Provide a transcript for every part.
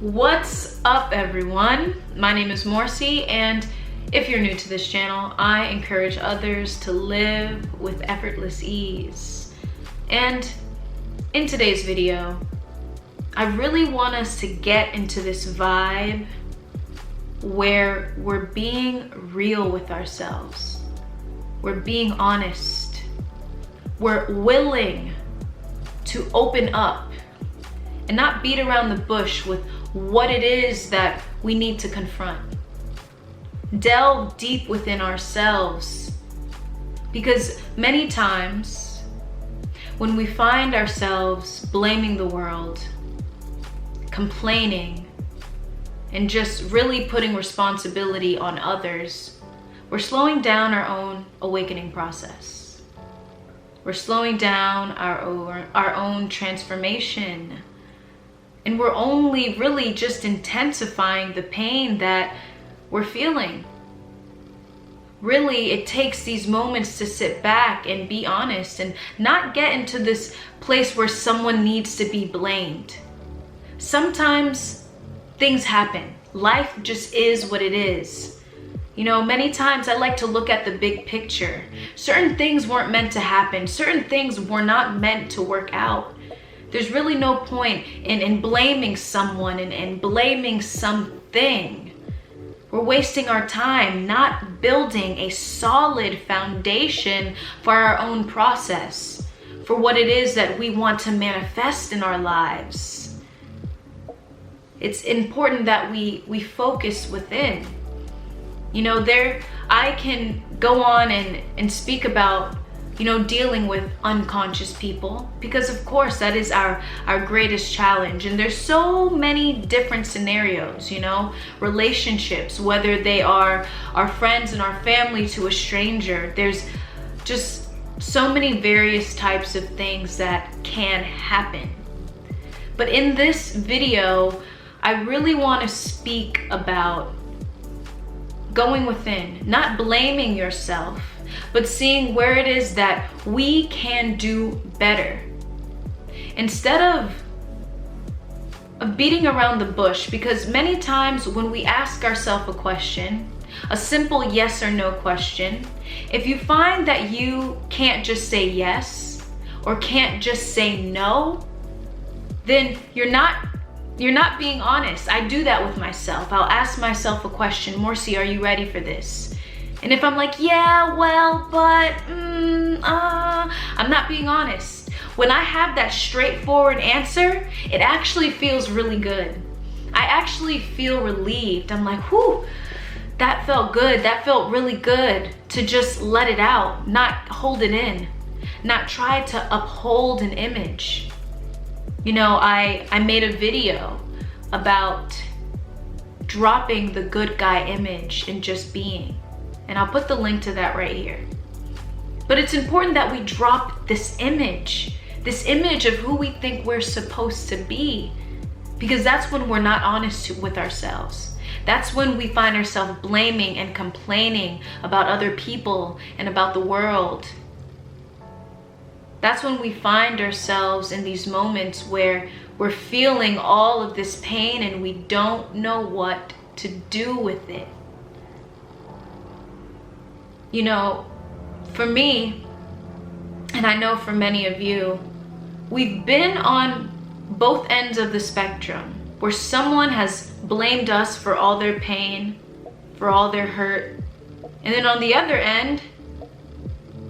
What's up, everyone? My name is Morcie, and if you're new to this channel, I encourage others to live with effortless ease. And in today's video, I really want us to get into this vibe where we're being real with ourselves. We're being honest. We're willing to open up and not beat around the bush with what it is that we need to confront. Delve deep within ourselves, because many times when we find ourselves blaming the world, complaining, and just really putting responsibility on others, we're slowing down our own awakening process. We're slowing down our own transformation. And we're only really just intensifying the pain that we're feeling. Really, it takes these moments to sit back and be honest and not get into this place where someone needs to be blamed. Sometimes things happen. Life just is what it is. You know, many times I like to look at the big picture. Certain things weren't meant to happen. Certain things were not meant to work out. There's really no point in blaming someone and blaming something. We're wasting our time not building a solid foundation for our own process, for what it is that we want to manifest in our lives. It's important that we focus within. You know, I can go on and speak about, you know, dealing with unconscious people, because of course that is our greatest challenge. And there's so many different scenarios, you know, relationships, whether they are our friends and our family to a stranger. There's just so many various types of things that can happen. But in this video, I really want to speak about going within, not blaming yourself, but seeing where it is that we can do better. Instead of beating around the bush, because many times when we ask ourselves a question, a simple yes or no question, if you find that you can't just say yes or can't just say no, then you're not being honest. I do that with myself. I'll ask myself a question, Morcie, are you ready for this? And if I'm like, yeah, well, but, I'm not being honest. When I have that straightforward answer, it actually feels really good. I actually feel relieved. I'm like, whew, that felt good. That felt really good to just let it out, not hold it in, not try to uphold an image. You know, I made a video about dropping the good guy image and just being. And I'll put the link to that right here. But it's important that we drop this image of who we think we're supposed to be, because that's when we're not honest with ourselves. That's when we find ourselves blaming and complaining about other people and about the world. That's when we find ourselves in these moments where we're feeling all of this pain and we don't know what to do with it. You know, for me, and I know for many of you, we've been on both ends of the spectrum where someone has blamed us for all their pain, for all their hurt. And then on the other end,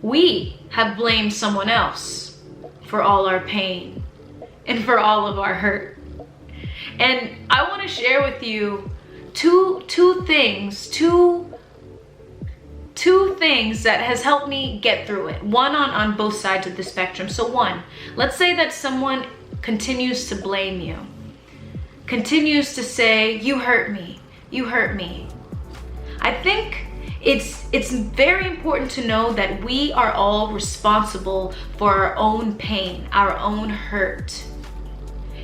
we have blamed someone else for all our pain and for all of our hurt. And I want to share with you two things that has helped me get through it. One on both sides of the spectrum. So one, let's say that someone continues to blame you, continues to say, you hurt me, you hurt me. I think it's very important to know that we are all responsible for our own pain, our own hurt.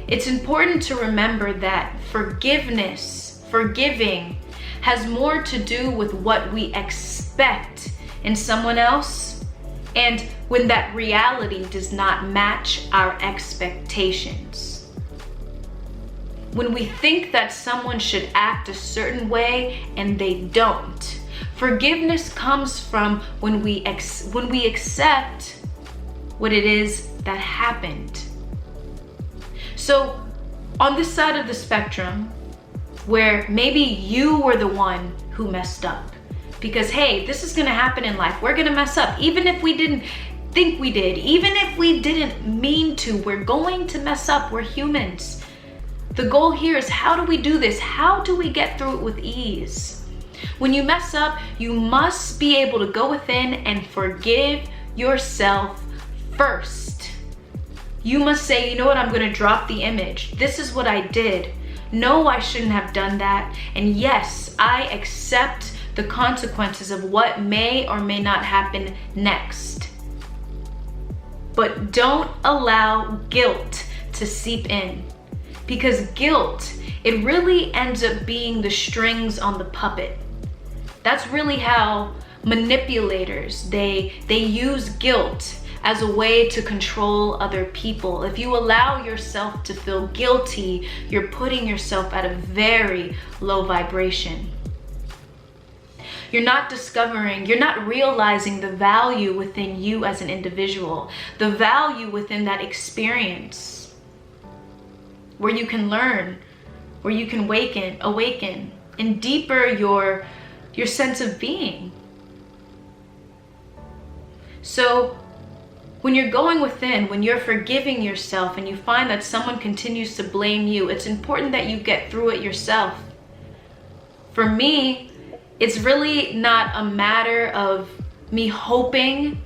It's important to remember that forgiving has more to do with what we expect in someone else, and when that reality does not match our expectations. when we think that someone should act a certain way and they don't. Forgiveness comes from when we accept what it is that happened. So on this side of the spectrum, where maybe you were the one who messed up, because hey, this is gonna happen in life. We're gonna mess up, even if we didn't think we did, even if we didn't mean to, we're going to mess up. We're humans. The goal here is, how do we do this? How do we get through it with ease? When you mess up, you must be able to go within and forgive yourself first. You must say, you know what, I'm gonna drop the image. This is what I did. No, I shouldn't have done that. And yes, I accept the consequences of what may or may not happen next. But don't allow guilt to seep in, because guilt, it really ends up being the strings on the puppet. That's really how manipulators, they use guilt as a way to control other people. If you allow yourself to feel guilty, you're putting yourself at a very low vibration. You're not discovering, you're not realizing the value within you as an individual, the value within that experience, where you can learn, where you can awaken, and deeper your sense of being. So when you're going within, when you're forgiving yourself and you find that someone continues to blame you, it's important that you get through it yourself. For me, it's really not a matter of me hoping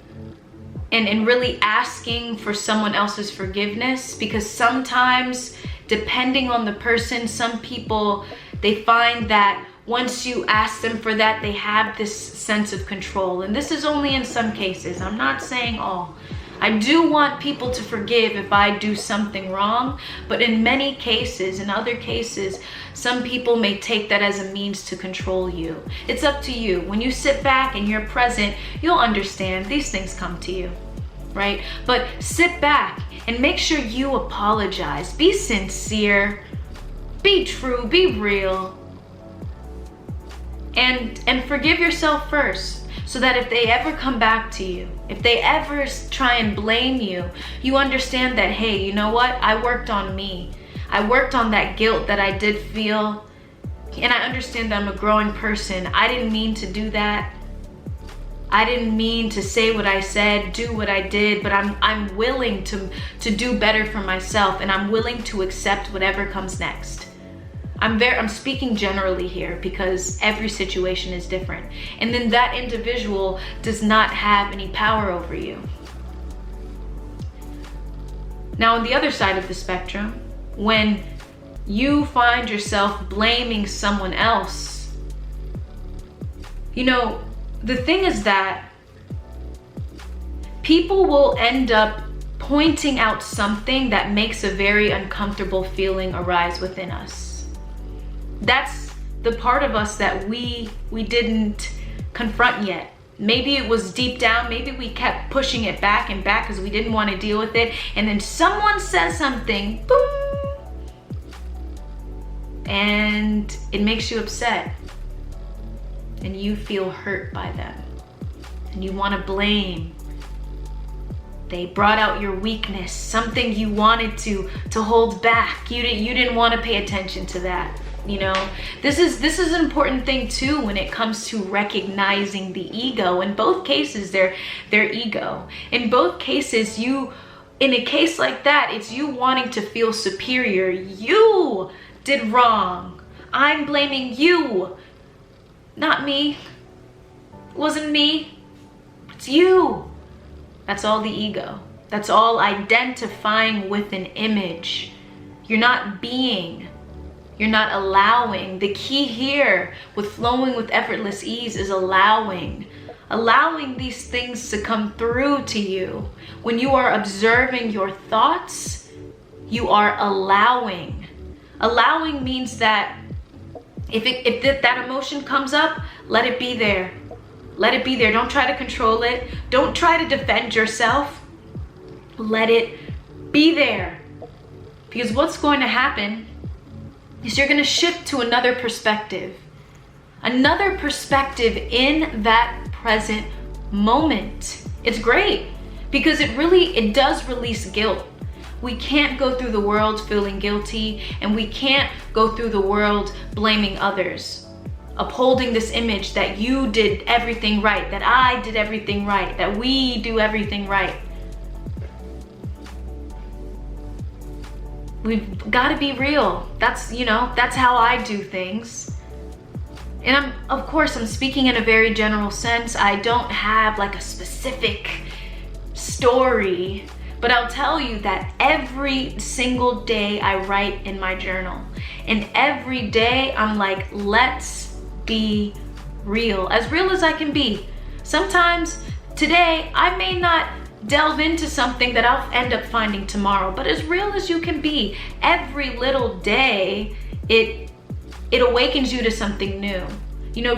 and really asking for someone else's forgiveness, because sometimes, depending on the person, some people, they find that once you ask them for that, they have this sense of control. And this is only in some cases. I'm not saying all. I do want people to forgive if I do something wrong, but in many cases, in other cases, some people may take that as a means to control you. It's up to you. When you sit back and you're present, you'll understand these things come to you, right? But sit back and make sure you apologize. Be sincere, be true, be real, and forgive yourself first, so that if they ever come back to you, if they ever try and blame you, you understand that, hey, you know what? I worked on me. I worked on that guilt that I did feel, and I understand that I'm a growing person. I didn't mean to do that. I didn't mean to say what I said, do what I did, but I'm willing to do better for myself, and I'm willing to accept whatever comes next. I'm speaking generally here, because every situation is different. And then that individual does not have any power over you. Now, on the other side of the spectrum, when you find yourself blaming someone else, you know, the thing is that people will end up pointing out something that makes a very uncomfortable feeling arise within us. That's the part of us that we didn't confront yet. Maybe it was deep down, maybe we kept pushing it back and back because we didn't want to deal with it, and then someone says something, boom, and it makes you upset, and you feel hurt by them, and you want to blame. They brought out your weakness, something you wanted to hold back. You didn't want to pay attention to that. You know, this is an important thing too when it comes to recognizing the ego. In both cases, their ego. In both cases, in a case like that, it's you wanting to feel superior. You did wrong. I'm blaming you, not me. It wasn't me. It's you. That's all the ego. That's all identifying with an image. You're not being. You're not allowing. The key here with flowing with effortless ease is allowing these things to come through to you. When you are observing your thoughts, you are allowing. Allowing means that if that emotion comes up, let it be there. Let it be there. Don't try to control it. Don't try to defend yourself. Let it be there. Because what's going to happen is you're gonna shift to another perspective in that present moment. It's great because it does release guilt. We can't go through the world feeling guilty, and we can't go through the world blaming others, upholding this image that you did everything right, that I did everything right, that we do everything right. We've got to be real. That's how I do things. And of course, I'm speaking in a very general sense. I don't have like a specific story, but I'll tell you that every single day I write in my journal. And every day I'm like, let's be real as I can be. Sometimes today I may not delve into something that I'll end up finding tomorrow, but as real as you can be. Every little day, it awakens you to something new.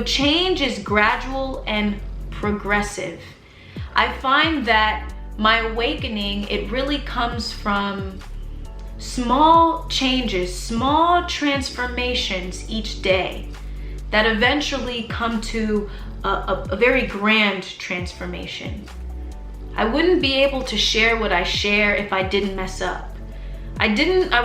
Change is gradual and progressive. I find that my awakening, it really comes from small changes, small transformations each day that eventually come to a very grand transformation. I wouldn't be able to share what I share if I didn't mess up. I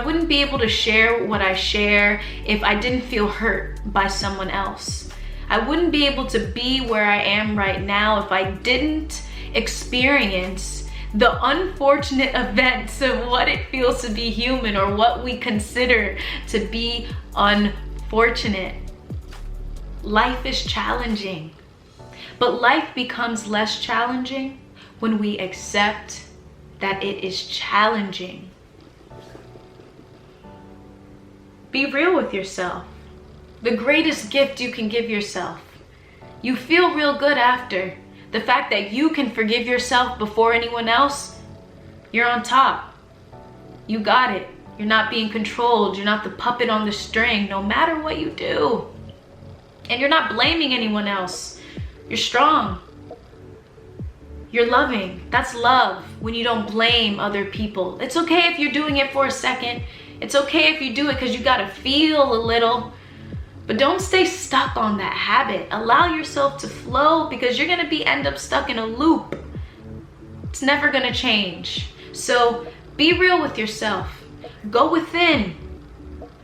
wouldn't be able to share what I share if I didn't feel hurt by someone else. I wouldn't be able to be where I am right now if I didn't experience the unfortunate events of what it feels to be human, or what we consider to be unfortunate. Life is challenging, but life becomes less challenging when we accept that it is challenging. Be real with yourself. The greatest gift you can give yourself. You feel real good after. The fact that you can forgive yourself before anyone else, you're on top. You got it. You're not being controlled. You're not the puppet on the string, no matter what you do. And you're not blaming anyone else. You're strong. You're loving. That's love, when you don't blame other people. It's okay if you're doing it for a second. It's okay if you do it because you gotta feel a little. But don't stay stuck on that habit. Allow yourself to flow, because you're gonna end up stuck in a loop. It's never gonna change. So be real with yourself. Go within.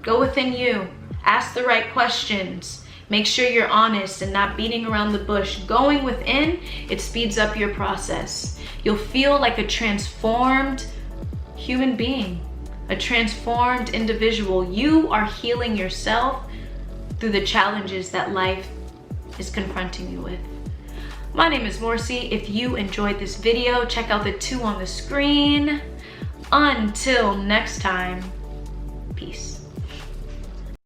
Go within you. Ask the right questions. Make sure you're honest and not beating around the bush. Going within, it speeds up your process. You'll feel like a transformed human being, a transformed individual. You are healing yourself through the challenges that life is confronting you with. My name is Morcie. If you enjoyed this video, check out the 2 on the screen. Until next time, peace.